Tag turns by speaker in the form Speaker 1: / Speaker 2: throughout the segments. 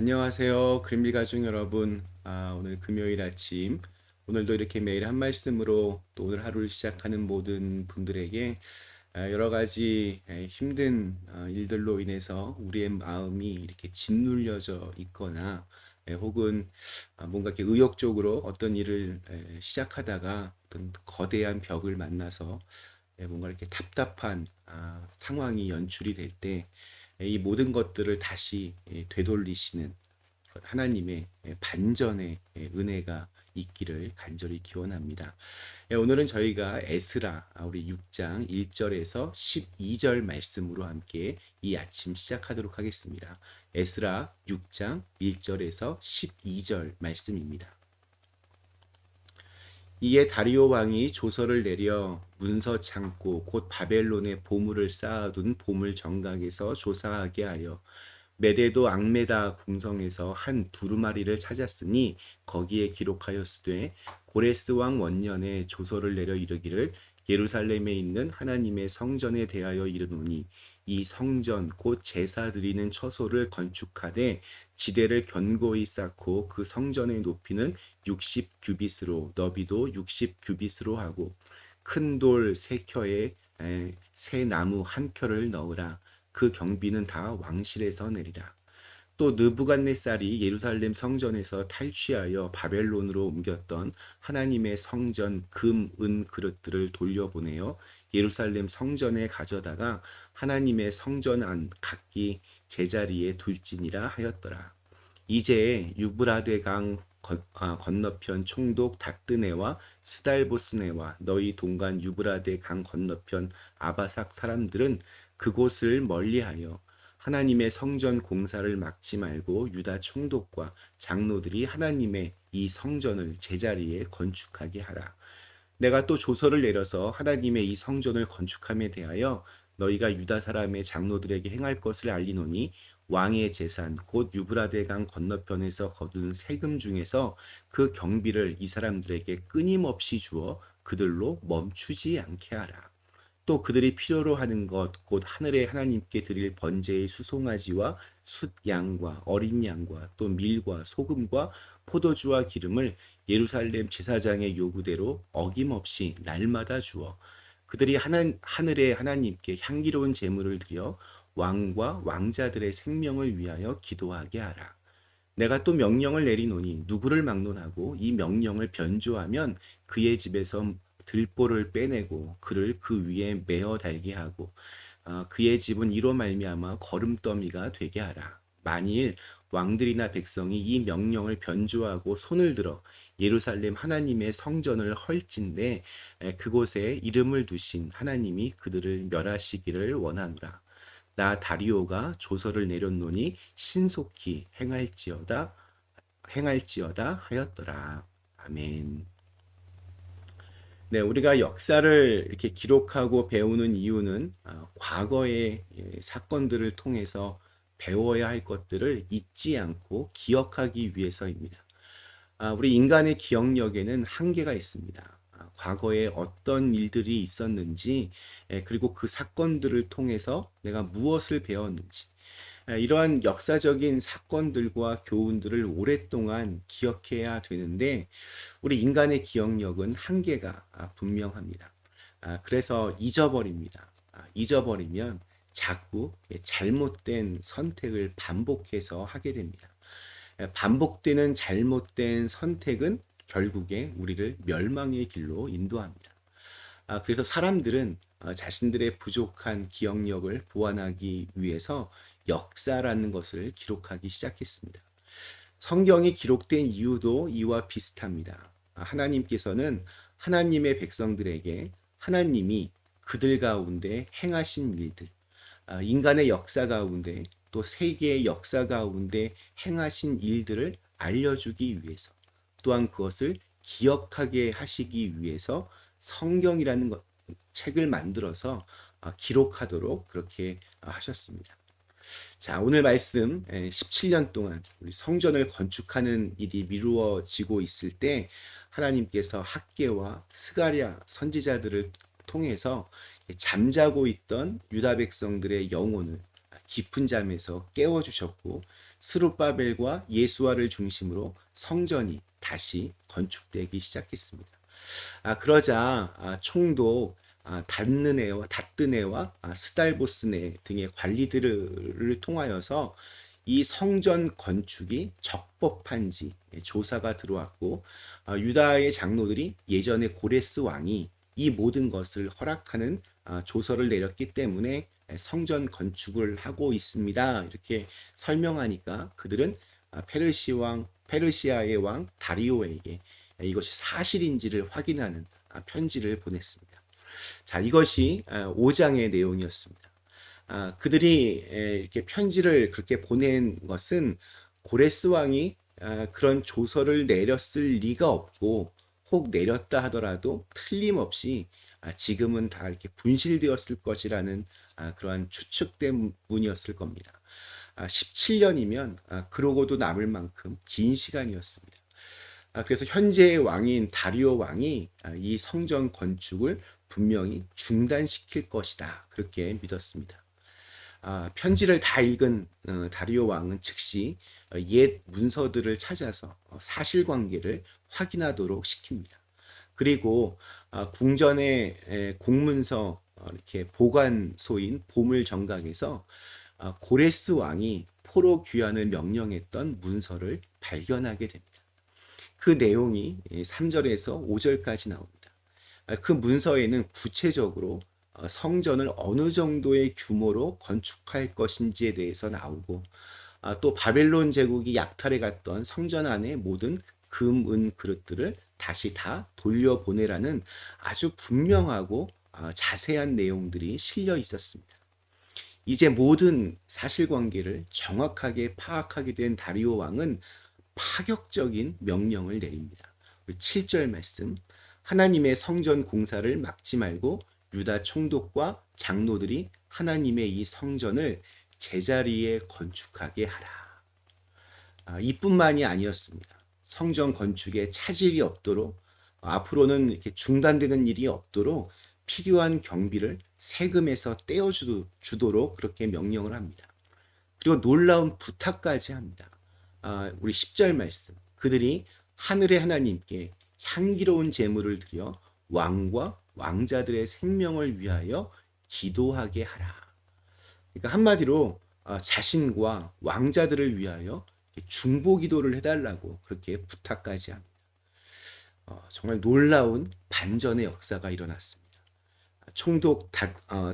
Speaker 1: 안녕하세요. 그림빌 가족 여러분. 오늘 금요일 아침. 오늘도 이렇게 매일 한 말씀으로 또 오늘 하루를 시작하는 모든 분들에게 여러 가지 힘든 일들로 인해서 우리의 마음이 이렇게 짓눌려져 있거나 혹은 뭔가 이렇게 의욕적으로 어떤 일을 시작하다가 어떤 거대한 벽을 만나서 뭔가 이렇게 답답한 상황이 연출이 될 때 이 모든 것들을 다시 되돌리시는 하나님의 반전의 은혜가 있기를 간절히 기원합니다. 오늘은 저희가 에스라 우리 6장 1절에서 12절 말씀으로 함께 이 아침 시작하도록 하겠습니다. 에스라 6장 1절에서 12절 말씀입니다. 이에 다리오 왕이 조서를 내려 문서 창고 곧 바벨론에 보물을 쌓아둔 보물 정각에서 조사하게 하여 메데도 앙메다 궁성에서 한 두루마리를 찾았으니 거기에 기록하였으되 고레스 왕 원년에 조서를 내려 이르기를 예루살렘에 있는 하나님의 성전에 대하여 이르노니 이 성전 곧 제사 드리는 처소를 건축하되 지대를 견고히 쌓고 그 성전의 높이는 60 규빗으로 너비도 60 규빗으로 하고 큰 돌 세 켜에 새 나무 한 켜를 넣으라. 그 경비는 다 왕실에서 내리라. 또 느부갓네살이 예루살렘 성전에서 탈취하여 바벨론으로 옮겼던 하나님의 성전 금, 은 그릇들을 돌려보내어 예루살렘 성전에 가져다가 하나님의 성전 안 각기 제자리에 둘지니라 하였더라. 이제 유브라데 강 건너편 총독 닥드네와 스달보스네와 너희 동간 유브라데 강 건너편 아바삭 사람들은 그곳을 멀리하여 하나님의 성전 공사를 막지 말고 유다 총독과 장로들이 하나님의 이 성전을 제자리에 건축하게 하라. 내가 또 조서를 내려서 하나님의 이 성전을 건축함에 대하여 너희가 유다 사람의 장로들에게 행할 것을 알리노니 왕의 재산 곧 유브라데 강 건너편에서 거둔 세금 중에서 그 경비를 이 사람들에게 끊임없이 주어 그들로 멈추지 않게 하라. 또 그들이 필요로 하는 것 곧 하늘의 하나님께 드릴 번제의 수송아지와 숫양과 어린 양과 또 밀과 소금과 포도주와 기름을 예루살렘 제사장의 요구대로 어김없이 날마다 주어 그들이 하늘의 하나님께 향기로운 제물을 드려 왕과 왕자들의 생명을 위하여 기도하게 하라. 내가 또 명령을 내리노니 누구를 막론하고 이 명령을 변조하면 그의 집에서 들보를 빼내고 그를 그 위에 메어 달게 하고 그의 집은 이로 말미암아 거름더미가 되게 하라. 만일 왕들이나 백성이 이 명령을 변조하고 손을 들어 예루살렘 하나님의 성전을 헐진대 그곳에 이름을 두신 하나님이 그들을 멸하시기를 원하노라. 나 다리오가 조서를 내렸노니 신속히 행할지어다 하였더라. 아멘. 네, 우리가 역사를 이렇게 기록하고 배우는 이유는 과거의 사건들을 통해서 배워야 할 것들을 잊지 않고 기억하기 위해서입니다. 우리 인간의 기억력에는 한계가 있습니다. 과거에 어떤 일들이 있었는지, 그리고 그 사건들을 통해서 내가 무엇을 배웠는지, 이러한 역사적인 사건들과 교훈들을 오랫동안 기억해야 되는데, 우리 인간의 기억력은 한계가 분명합니다. 그래서 잊어버립니다. 잊어버리면 자꾸 잘못된 선택을 반복해서 하게 됩니다. 반복되는 잘못된 선택은 결국에 우리를 멸망의 길로 인도합니다. 그래서 사람들은 자신들의 부족한 기억력을 보완하기 위해서 역사라는 것을 기록하기 시작했습니다. 성경이 기록된 이유도 이와 비슷합니다. 하나님께서는 하나님의 백성들에게 하나님이 그들 가운데 행하신 일들, 인간의 역사 가운데 또 세계의 역사 가운데 행하신 일들을 알려주기 위해서 또한 그것을 기억하게 하시기 위해서 성경이라는 책을 만들어서 기록하도록 그렇게 하셨습니다. 자, 오늘 말씀 17년 동안 우리 성전을 건축하는 일이 미루어지고 있을 때 하나님께서 학개와 스가랴 선지자들을 통해서 잠자고 있던 유다 백성들의 영혼을 깊은 잠에서 깨워 주셨고 스룹바벨과 예수아를 중심으로 성전이 다시 건축되기 시작했습니다. 그러자 총독 다뜨네와 스달보스네 등의 관리들을 통하여서 이 성전 건축이 적법한지 조사가 들어왔고, 유다의 장로들이 예전에 고레스 왕이 이 모든 것을 허락하는 조서를 내렸기 때문에 성전 건축을 하고 있습니다. 이렇게 설명하니까 그들은 페르시아의 왕 다리오에게 이것이 사실인지를 확인하는 편지를 보냈습니다. 자, 이것이 5장의 내용이었습니다. 그들이 이렇게 편지를 그렇게 보낸 것은 고레스 왕이 그런 조서를 내렸을 리가 없고, 혹 내렸다 하더라도 틀림없이 지금은 다 이렇게 분실되었을 것이라는 그러한 추측 때문이었을 겁니다. 17년이면 그러고도 남을 만큼 긴 시간이었습니다. 그래서 현재의 왕인 다리오 왕이 이 성전 건축을 분명히 중단시킬 것이다, 그렇게 믿었습니다. 편지를 다 읽은 다리오 왕은 즉시 옛 문서들을 찾아서 사실관계를 확인하도록 시킵니다. 그리고 궁전의 공문서 이렇게 보관소인 보물 정각에서 고레스 왕이 포로 귀환을 명령했던 문서를 발견하게 됩니다. 그 내용이 3절에서 5절까지 나옵니다. 그 문서에는 구체적으로 성전을 어느 정도의 규모로 건축할 것인지에 대해서 나오고, 또 바벨론 제국이 약탈해 갔던 성전 안의 모든 금, 은 그릇들을 다시 다 돌려보내라는 아주 분명하고 자세한 내용들이 실려 있었습니다. 이제 모든 사실관계를 정확하게 파악하게 된 다리오 왕은 파격적인 명령을 내립니다. 7절 말씀, 하나님의 성전 공사를 막지 말고 유다 총독과 장로들이 하나님의 이 성전을 제자리에 건축하게 하라. 이뿐만이 아니었습니다. 성전 건축에 차질이 없도록, 앞으로는 이렇게 중단되는 일이 없도록 필요한 경비를 세금에서 떼어주도록 그렇게 명령을 합니다. 그리고 놀라운 부탁까지 합니다. 우리 10절 말씀, 그들이 하늘의 하나님께 향기로운 제물을 드려 왕과 왕자들의 생명을 위하여 기도하게 하라. 그러니까 한마디로 자신과 왕자들을 위하여 중보 기도를 해달라고 그렇게 부탁까지 합니다. 정말 놀라운 반전의 역사가 일어났습니다. 총독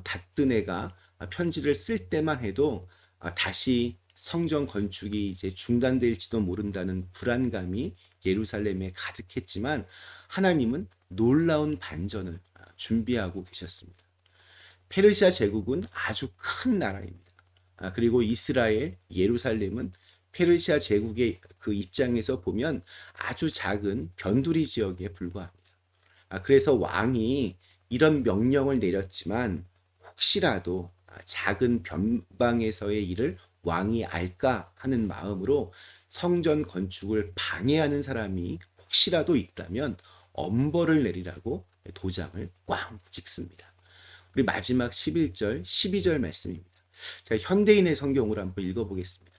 Speaker 1: 다뜨네가 편지를 쓸 때만 해도 다시 성전 건축이 이제 중단될지도 모른다는 불안감이 예루살렘에 가득했지만, 하나님은 놀라운 반전을 준비하고 계셨습니다. 페르시아 제국은 아주 큰 나라입니다. 그리고 이스라엘, 예루살렘은 페르시아 제국의 그 입장에서 보면 아주 작은 변두리 지역에 불과합니다. 그래서 왕이 이런 명령을 내렸지만 혹시라도 작은 변방에서의 일을 왕이 알까 하는 마음으로 성전 건축을 방해하는 사람이 혹시라도 있다면 엄벌을 내리라고 도장을 꽝 찍습니다. 우리 마지막 11절, 12절 말씀입니다. 자, 현대인의 성경으로 한번 읽어보겠습니다.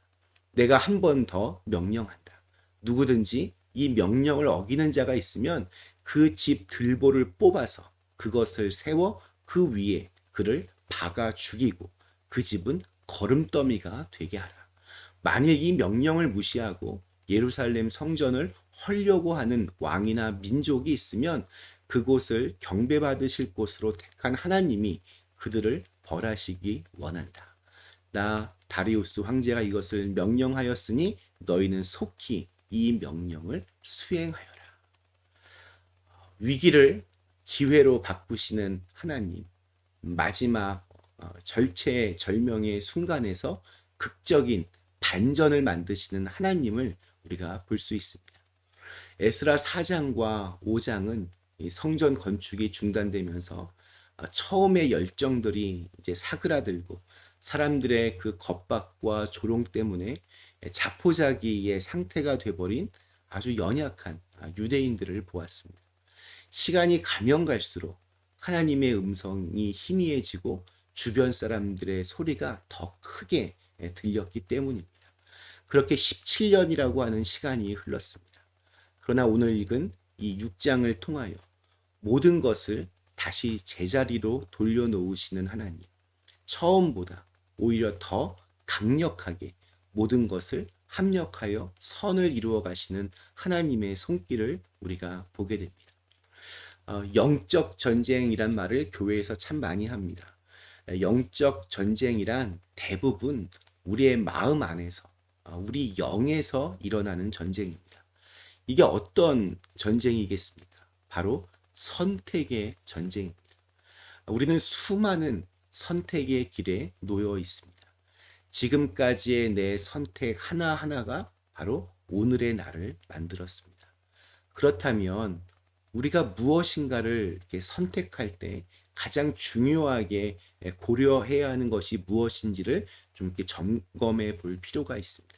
Speaker 1: 내가 한 번 더 명령한다. 누구든지 이 명령을 어기는 자가 있으면 그 집 들보를 뽑아서 그것을 세워 그 위에 그를 박아 죽이고 그 집은 거름더미가 되게 하라. 만일 이 명령을 무시하고 예루살렘 성전을 헐려고 하는 왕이나 민족이 있으면 그곳을 경배받으실 곳으로 택한 하나님이 그들을 벌하시기 원한다. 나 다리우스 황제가 이것을 명령하였으니 너희는 속히 이 명령을 수행하여라. 위기를 기회로 바꾸시는 하나님, 마지막 절체절명의 순간에서 극적인 반전을 만드시는 하나님을 우리가 볼 수 있습니다. 에스라 4장과 5장은 성전 건축이 중단되면서 처음의 열정들이 이제 사그라들고 사람들의 그 겁박과 조롱 때문에 자포자기의 상태가 돼버린 아주 연약한 유대인들을 보았습니다. 시간이 가면 갈수록 하나님의 음성이 희미해지고 주변 사람들의 소리가 더 크게 들렸기 때문입니다. 그렇게 17년이라고 하는 시간이 흘렀습니다. 그러나 오늘 읽은 이 6장을 통하여 모든 것을 다시 제자리로 돌려놓으시는 하나님, 처음보다 오히려 더 강력하게 모든 것을 합력하여 선을 이루어 가시는 하나님의 손길을 우리가 보게 됩니다. 영적 전쟁이란 말을 교회에서 참 많이 합니다. 영적 전쟁이란 대부분 우리의 마음 안에서, 우리 영에서 일어나는 전쟁입니다. 이게 어떤 전쟁이겠습니까? 바로 선택의 전쟁입니다. 우리는 수많은 선택의 길에 놓여 있습니다. 지금까지의 내 선택 하나하나가 바로 오늘의 나를 만들었습니다. 그렇다면 우리가 무엇인가를 이렇게 선택할 때 가장 중요하게 고려해야 하는 것이 무엇인지를 좀 이렇게 점검해 볼 필요가 있습니다.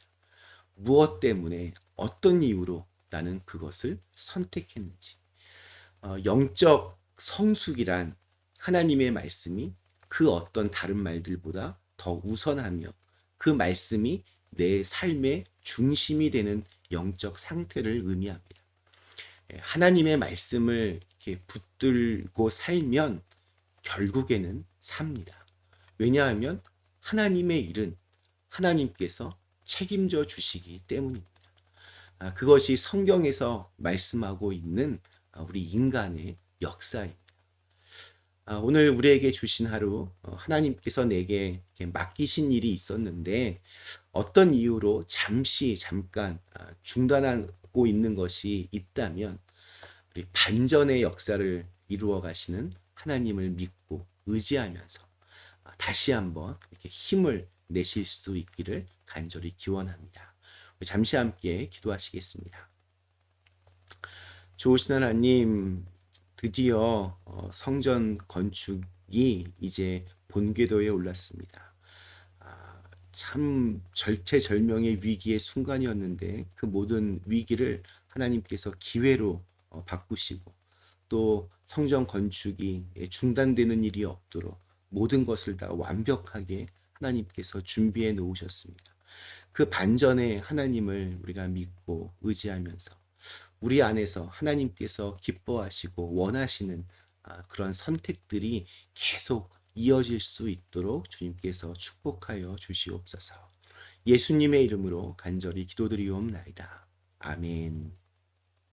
Speaker 1: 무엇 때문에 어떤 이유로 나는 그것을 선택했는지. 영적 성숙이란 하나님의 말씀이 그 어떤 다른 말들보다 더 우선하며 그 말씀이 내 삶의 중심이 되는 영적 상태를 의미합니다. 하나님의 말씀을 이렇게 붙들고 살면 결국에는 삽니다. 왜냐하면 하나님의 일은 하나님께서 책임져 주시기 때문입니다. 그것이 성경에서 말씀하고 있는 우리 인간의 역사입니다. 오늘 우리에게 주신 하루, 하나님께서 내게 맡기신 일이 있었는데 어떤 이유로 잠깐 중단하고 있는 것이 있다면 우리 반전의 역사를 이루어 가시는 하나님을 믿고 의지하면서 다시 한번 이렇게 힘을 내실 수 있기를 간절히 기원합니다. 잠시 함께 기도하시겠습니다. 좋으신 하나님, 드디어 성전 건축이 이제 본궤도에 올랐습니다. 참 절체절명의 위기의 순간이었는데 그 모든 위기를 하나님께서 기회로 바꾸시고 또 성전 건축이 중단되는 일이 없도록 모든 것을 다 완벽하게 하나님께서 준비해 놓으셨습니다. 그 반전의 하나님을 우리가 믿고 의지하면서 우리 안에서 하나님께서 기뻐하시고 원하시는 그런 선택들이 계속 이어질 수 있도록 주님께서 축복하여 주시옵소서. 예수님의 이름으로 간절히 기도드리옵나이다. 아멘.